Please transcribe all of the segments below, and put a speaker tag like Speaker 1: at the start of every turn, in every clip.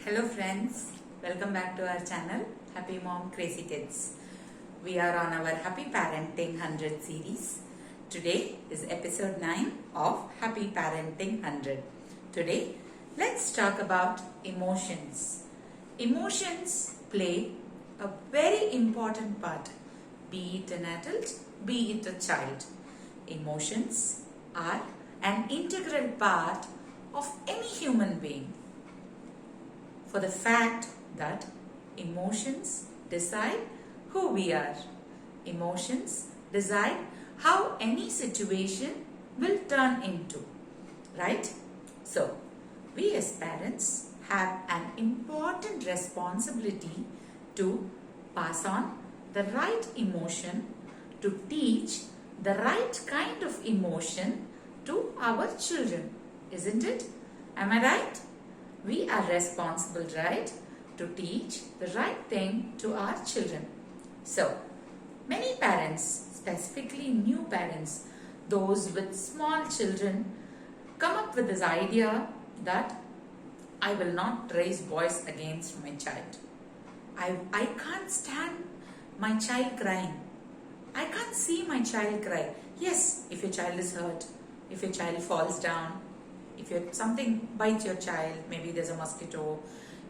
Speaker 1: Hello friends, welcome back to our channel Happy Mom Crazy Kids. We are on our Happy Parenting 100 series. Today is episode 9 of Happy Parenting 100. Today, let's talk about emotions. Emotions play a very important part, be it an adult, be it a child. Emotions are an integral part of any human being. For the fact that emotions decide who we are. Emotions decide how any situation will turn into, right? So, we as parents have an important responsibility to pass on the right emotion, to teach the right kind of emotion to our children, isn't it? Am I right? We are responsible, right, to teach the right thing to our children. So, many parents, specifically new parents, those with small children, come up with this idea that I will not raise voice against my child. I can't stand my child crying. I can't see my child cry. Yes, if your child is hurt, if your child falls down, if something bites your child, maybe there's a mosquito,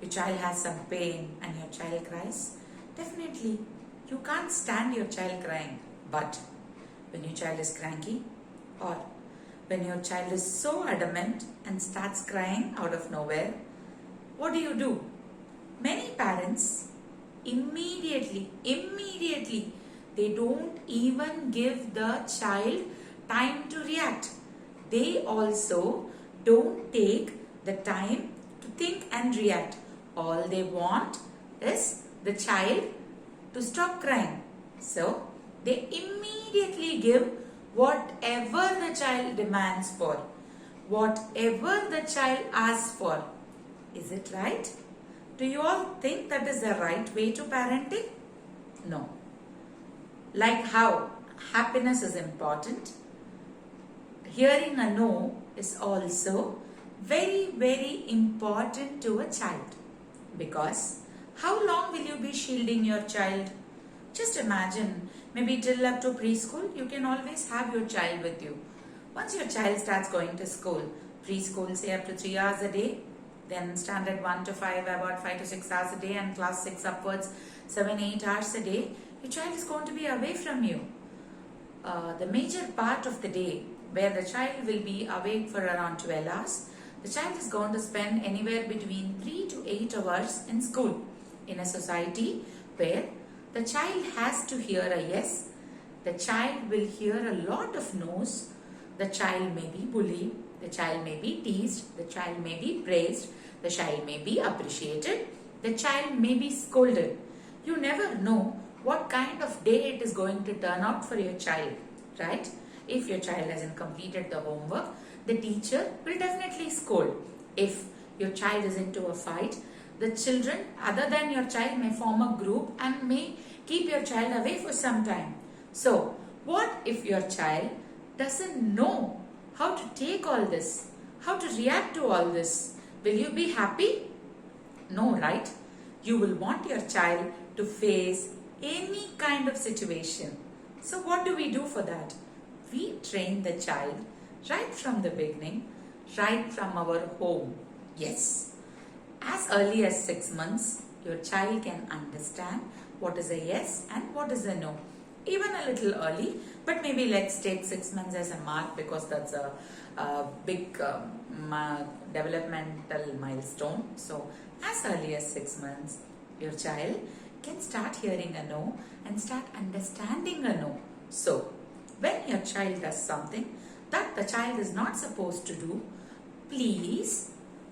Speaker 1: your child has some pain and your child cries, definitely you can't stand your child crying. But when your child is cranky, or when your child is so adamant and starts crying out of nowhere, what do? Many parents immediately, they don't even give the child time to react. They also don't take the time to think and react. All they want is the child to stop crying. So, they immediately give whatever the child demands for, whatever the child asks for. Is it right? Do you all think that is the right way to parenting? No. Like how happiness is important, hearing a no is also very important to a child. Because how long will you be shielding your child? Just imagine, maybe till up to preschool, you can always have your child with you. Once your child starts going to school, preschool say up to 3 hours a day, then standard 1 to 5 about 5 to 6 hours a day, and class 6 upwards 7-8 hours a day, your child is going to be away from you. The major part of the day where the child will be awake for around 12 hours, the child is going to spend anywhere between 3 to 8 hours in school, in a society where the child has to hear a yes, the child will hear a lot of no's, the child may be bullied, the child may be teased, the child may be praised, the child may be appreciated, the child may be scolded. You never know what kind of day it is going to turn out for your child, right? If your child hasn't completed the homework, the teacher will definitely scold. If your child is into a fight, the children other than your child may form a group and may keep your child away for some time. So, what if your child doesn't know how to take all this, how to react to all this? Will you be happy? No, right? You will want your child to face any kind of situation. So, what do we do for that? We train the child right from the beginning, right from our home. Yes, as early as 6 months, your child can understand what is a yes and what is a no. Even a little early, but maybe let's take 6 months as a mark because that's a big developmental milestone. So, as early as 6 months, your child can start hearing a no and start understanding a no. So, when your child does something that the child is not supposed to do, please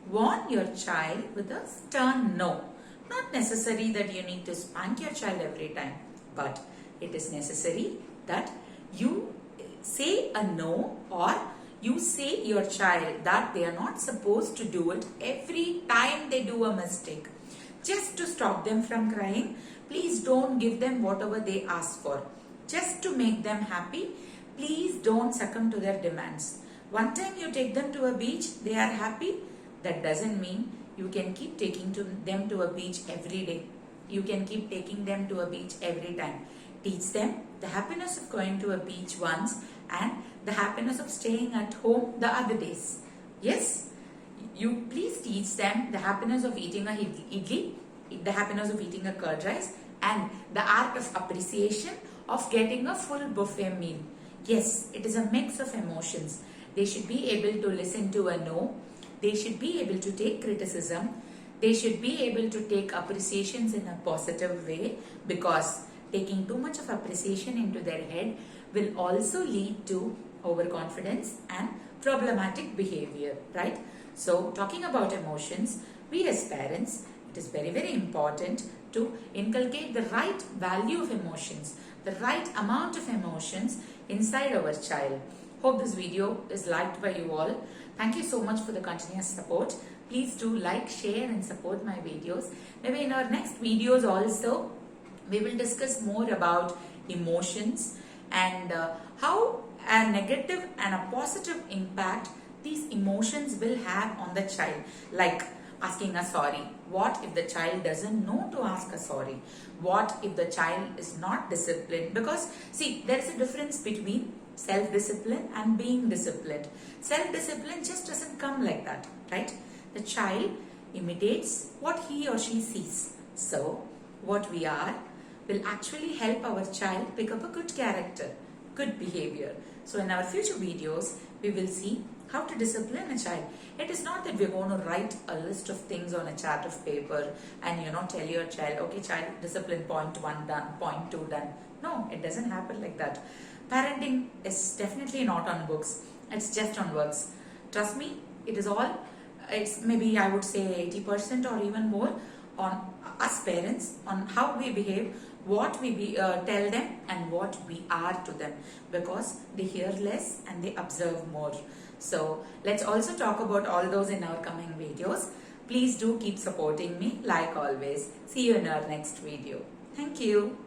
Speaker 1: warn your child with a stern no. Not necessary that you need to spank your child every time, but it is necessary that you say a no, or you say your child that they are not supposed to do it every time they do a mistake. Just to stop them from crying, please don't give them whatever they ask for. Just to make them happy, please don't succumb to their demands. One time you take them to a beach, they are happy. That doesn't mean You can keep taking them to a beach every day. You can keep taking them to a beach every time. Teach them the happiness of going to a beach once and the happiness of staying at home the other days. Yes, you please teach them the happiness of eating a idli, the happiness of eating a curd rice, and the art of appreciation of getting a full buffet meal. Yes, it is a mix of emotions. They should be able to listen to a no. They should be able to take criticism. They should be able to take appreciations in a positive way, because taking too much of appreciation into their head will also lead to overconfidence and problematic behavior, right? So talking about emotions, we as parents, it is very, very important to inculcate the right value of emotions, the right amount of emotions inside our child. Hope this video is liked by you all. Thank you so much for the continuous support. Please do like, share and support my videos. Maybe in our next videos also, we will discuss more about emotions and how a negative and a positive impact these emotions will have on the child. Like asking a sorry. What if the child doesn't know to ask a sorry? What if the child is not disciplined? Because see, there is a difference between self-discipline and being disciplined. Self-discipline just doesn't come like that, right? The child imitates what he or she sees. So what we are will actually help our child pick up a good character, good behavior. So in our future videos, we will see how to discipline a child. It is not that we're going to write a list of things on a chart of paper and tell your child, okay child, discipline point 1 done, point 2 done. No, it doesn't happen like that. Parenting is definitely not on books. It's just on words. Trust me, it's maybe I would say 80% or even more on us parents, on how we behave, what we tell them and what we are to them, because they hear less and they observe more. So let's also talk about all those in our coming videos. Please do keep supporting me like always. See you in our next video. Thank you.